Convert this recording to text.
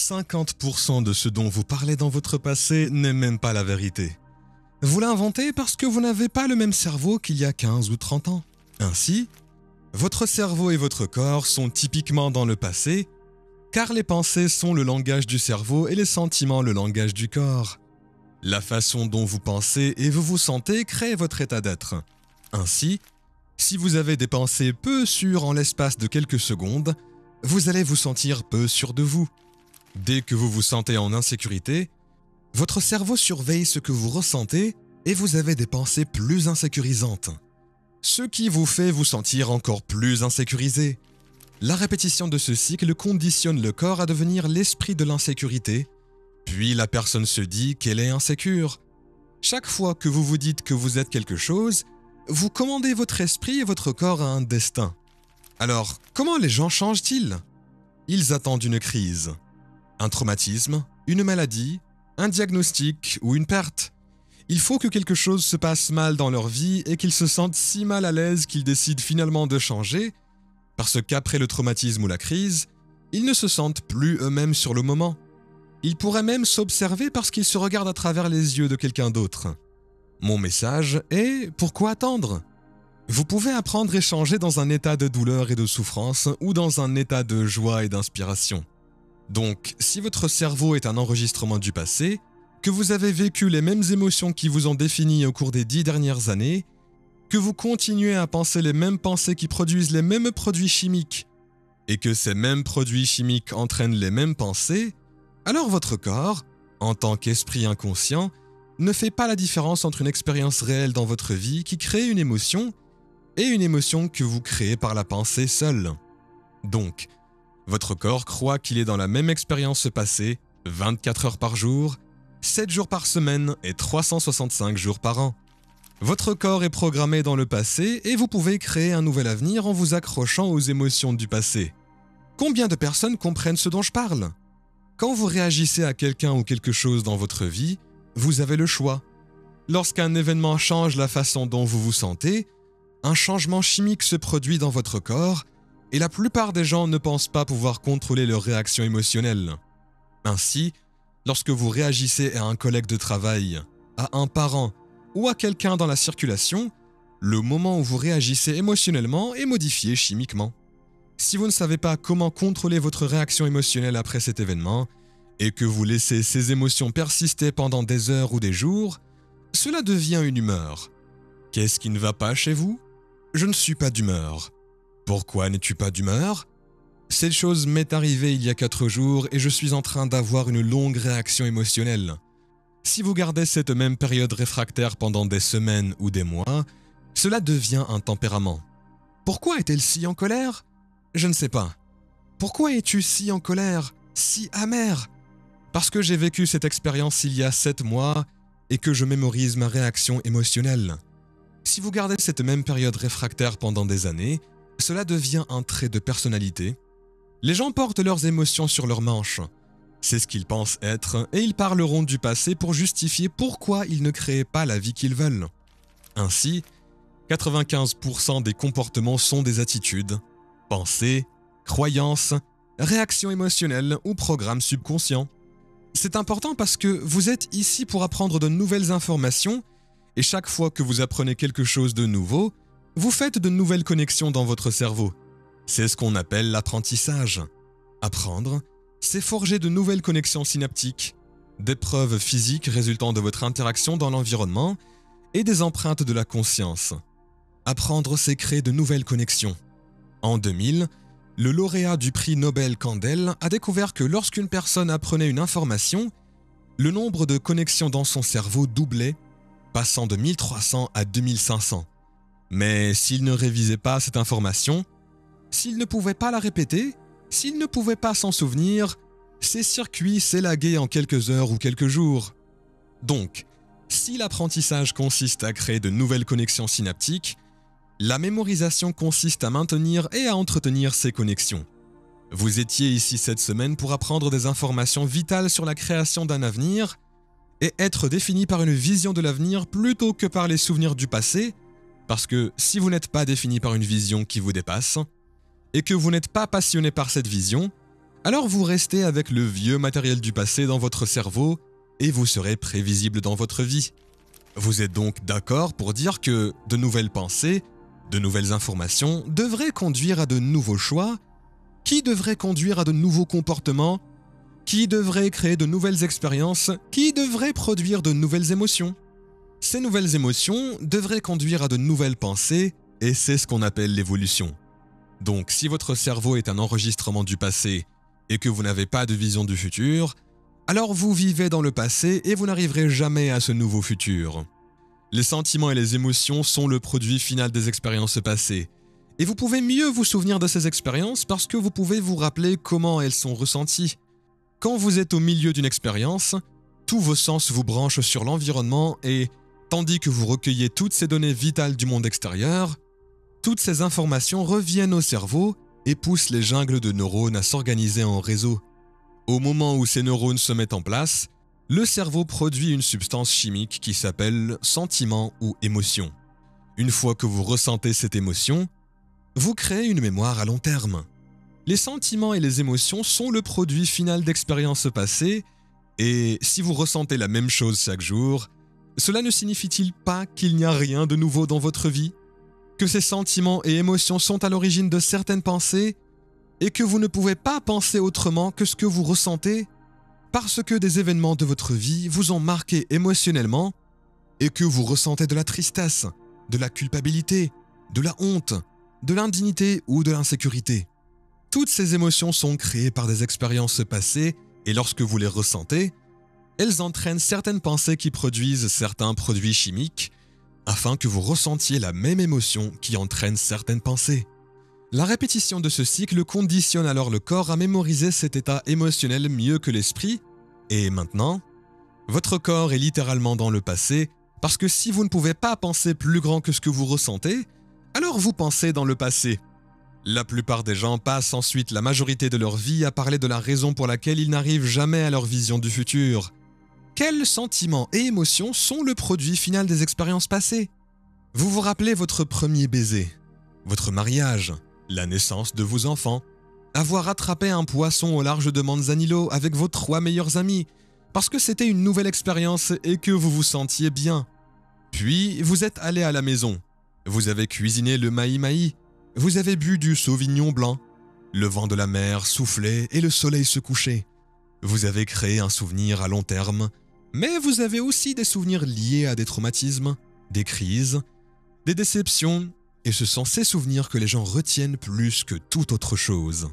50% de ce dont vous parlez dans votre passé n'est même pas la vérité. Vous l'inventez parce que vous n'avez pas le même cerveau qu'il y a 15 ou 30 ans. Ainsi, votre cerveau et votre corps sont typiquement dans le passé, car les pensées sont le langage du cerveau et les sentiments le langage du corps. La façon dont vous pensez et vous vous sentez crée votre état d'être. Ainsi, si vous avez des pensées peu sûres en l'espace de quelques secondes, vous allez vous sentir peu sûr de vous. Dès que vous vous sentez en insécurité, votre cerveau surveille ce que vous ressentez et vous avez des pensées plus insécurisantes. Ce qui vous fait vous sentir encore plus insécurisé. La répétition de ce cycle conditionne le corps à devenir l'esprit de l'insécurité, puis la personne se dit qu'elle est insécure. Chaque fois que vous vous dites que vous êtes quelque chose, vous commandez votre esprit et votre corps à un destin. Alors, comment les gens changent-ils? Ils attendent une crise, un traumatisme, une maladie, un diagnostic ou une perte. Il faut que quelque chose se passe mal dans leur vie et qu'ils se sentent si mal à l'aise qu'ils décident finalement de changer, parce qu'après le traumatisme ou la crise, ils ne se sentent plus eux-mêmes sur le moment. Ils pourraient même s'observer parce qu'ils se regardent à travers les yeux de quelqu'un d'autre. Mon message est: pourquoi attendre? Vous pouvez apprendre et changer dans un état de douleur et de souffrance ou dans un état de joie et d'inspiration. Donc, si votre cerveau est un enregistrement du passé, que vous avez vécu les mêmes émotions qui vous ont défini au cours des 10 dernières années, que vous continuez à penser les mêmes pensées qui produisent les mêmes produits chimiques, et que ces mêmes produits chimiques entraînent les mêmes pensées, alors votre corps, en tant qu'esprit inconscient, ne fait pas la différence entre une expérience réelle dans votre vie qui crée une émotion et une émotion que vous créez par la pensée seule. Donc, votre corps croit qu'il est dans la même expérience passée 24 heures par jour, 7 jours par semaine et 365 jours par an. Votre corps est programmé dans le passé et vous pouvez créer un nouvel avenir en vous accrochant aux émotions du passé. Combien de personnes comprennent ce dont je parle? Quand vous réagissez à quelqu'un ou quelque chose dans votre vie, vous avez le choix. Lorsqu'un événement change la façon dont vous vous sentez, un changement chimique se produit dans votre corps et la plupart des gens ne pensent pas pouvoir contrôler leurs réactions émotionnelles. Ainsi, lorsque vous réagissez à un collègue de travail, à un parent ou à quelqu'un dans la circulation, le moment où vous réagissez émotionnellement est modifié chimiquement. Si vous ne savez pas comment contrôler votre réaction émotionnelle après cet événement, et que vous laissez ces émotions persister pendant des heures ou des jours, cela devient une humeur. Qu'est-ce qui ne va pas chez vous? Je ne suis pas d'humeur. Pourquoi n'es-tu pas d'humeur? Cette chose m'est arrivée il y a 4 jours et je suis en train d'avoir une longue réaction émotionnelle. Si vous gardez cette même période réfractaire pendant des semaines ou des mois, cela devient un tempérament. Pourquoi est-elle si en colère? Je ne sais pas. Pourquoi es-tu si en colère, si amer? Parce que j'ai vécu cette expérience il y a 7 mois et que je mémorise ma réaction émotionnelle. Si vous gardez cette même période réfractaire pendant des années, cela devient un trait de personnalité. Les gens portent leurs émotions sur leurs manches. C'est ce qu'ils pensent être et ils parleront du passé pour justifier pourquoi ils ne créent pas la vie qu'ils veulent. Ainsi, 95% des comportements sont des attitudes, pensées, croyances, réactions émotionnelles ou programmes subconscients. C'est important parce que vous êtes ici pour apprendre de nouvelles informations et chaque fois que vous apprenez quelque chose de nouveau, vous faites de nouvelles connexions dans votre cerveau. C'est ce qu'on appelle l'apprentissage. Apprendre, c'est forger de nouvelles connexions synaptiques, des preuves physiques résultant de votre interaction dans l'environnement et des empreintes de la conscience. Apprendre, c'est créer de nouvelles connexions. En 2000, le lauréat du prix Nobel Candel a découvert que lorsqu'une personne apprenait une information, le nombre de connexions dans son cerveau doublait, passant de 1300 à 2500. Mais s'il ne révisait pas cette information, s'il ne pouvait pas la répéter, s'il ne pouvait pas s'en souvenir, ces circuits s'élaguaient en quelques heures ou quelques jours. Donc, si l'apprentissage consiste à créer de nouvelles connexions synaptiques, la mémorisation consiste à maintenir et à entretenir ces connexions. Vous étiez ici cette semaine pour apprendre des informations vitales sur la création d'un avenir et être défini par une vision de l'avenir plutôt que par les souvenirs du passé, parce que si vous n'êtes pas défini par une vision qui vous dépasse, et que vous n'êtes pas passionné par cette vision, alors vous restez avec le vieux matériel du passé dans votre cerveau et vous serez prévisible dans votre vie. Vous êtes donc d'accord pour dire que de nouvelles pensées, de nouvelles informations devraient conduire à de nouveaux choix, qui devraient conduire à de nouveaux comportements, qui devraient créer de nouvelles expériences, qui devraient produire de nouvelles émotions. Ces nouvelles émotions devraient conduire à de nouvelles pensées et c'est ce qu'on appelle l'évolution. Donc si votre cerveau est un enregistrement du passé et que vous n'avez pas de vision du futur, alors vous vivez dans le passé et vous n'arriverez jamais à ce nouveau futur. Les sentiments et les émotions sont le produit final des expériences passées. Et vous pouvez mieux vous souvenir de ces expériences parce que vous pouvez vous rappeler comment elles sont ressenties. Quand vous êtes au milieu d'une expérience, tous vos sens vous branchent sur l'environnement et, tandis que vous recueillez toutes ces données vitales du monde extérieur, toutes ces informations reviennent au cerveau et poussent les jungles de neurones à s'organiser en réseau. Au moment où ces neurones se mettent en place, le cerveau produit une substance chimique qui s'appelle sentiment ou émotion. Une fois que vous ressentez cette émotion, vous créez une mémoire à long terme. Les sentiments et les émotions sont le produit final d'expériences passées et si vous ressentez la même chose chaque jour, cela ne signifie-t-il pas qu'il n'y a rien de nouveau dans votre vie? Que ces sentiments et émotions sont à l'origine de certaines pensées et que vous ne pouvez pas penser autrement que ce que vous ressentez parce que des événements de votre vie vous ont marqué émotionnellement et que vous ressentez de la tristesse, de la culpabilité, de la honte, de l'indignité ou de l'insécurité. Toutes ces émotions sont créées par des expériences passées et lorsque vous les ressentez, elles entraînent certaines pensées qui produisent certains produits chimiques afin que vous ressentiez la même émotion qui entraîne certaines pensées. La répétition de ce cycle conditionne alors le corps à mémoriser cet état émotionnel mieux que l'esprit, et maintenant, votre corps est littéralement dans le passé, parce que si vous ne pouvez pas penser plus grand que ce que vous ressentez, alors vous pensez dans le passé. La plupart des gens passent ensuite la majorité de leur vie à parler de la raison pour laquelle ils n'arrivent jamais à leur vision du futur. Quels sentiments et émotions sont le produit final des expériences passées? Vous vous rappelez votre premier baiser, votre mariage, la naissance de vos enfants, avoir attrapé un poisson au large de Manzanillo avec vos 3 meilleurs amis, parce que c'était une nouvelle expérience et que vous vous sentiez bien. Puis, vous êtes allé à la maison. Vous avez cuisiné le maï-maï. Vous avez bu du sauvignon blanc. Le vent de la mer soufflait et le soleil se couchait. Vous avez créé un souvenir à long terme, mais vous avez aussi des souvenirs liés à des traumatismes, des crises, des déceptions, et ce sont ces souvenirs que les gens retiennent plus que toute autre chose.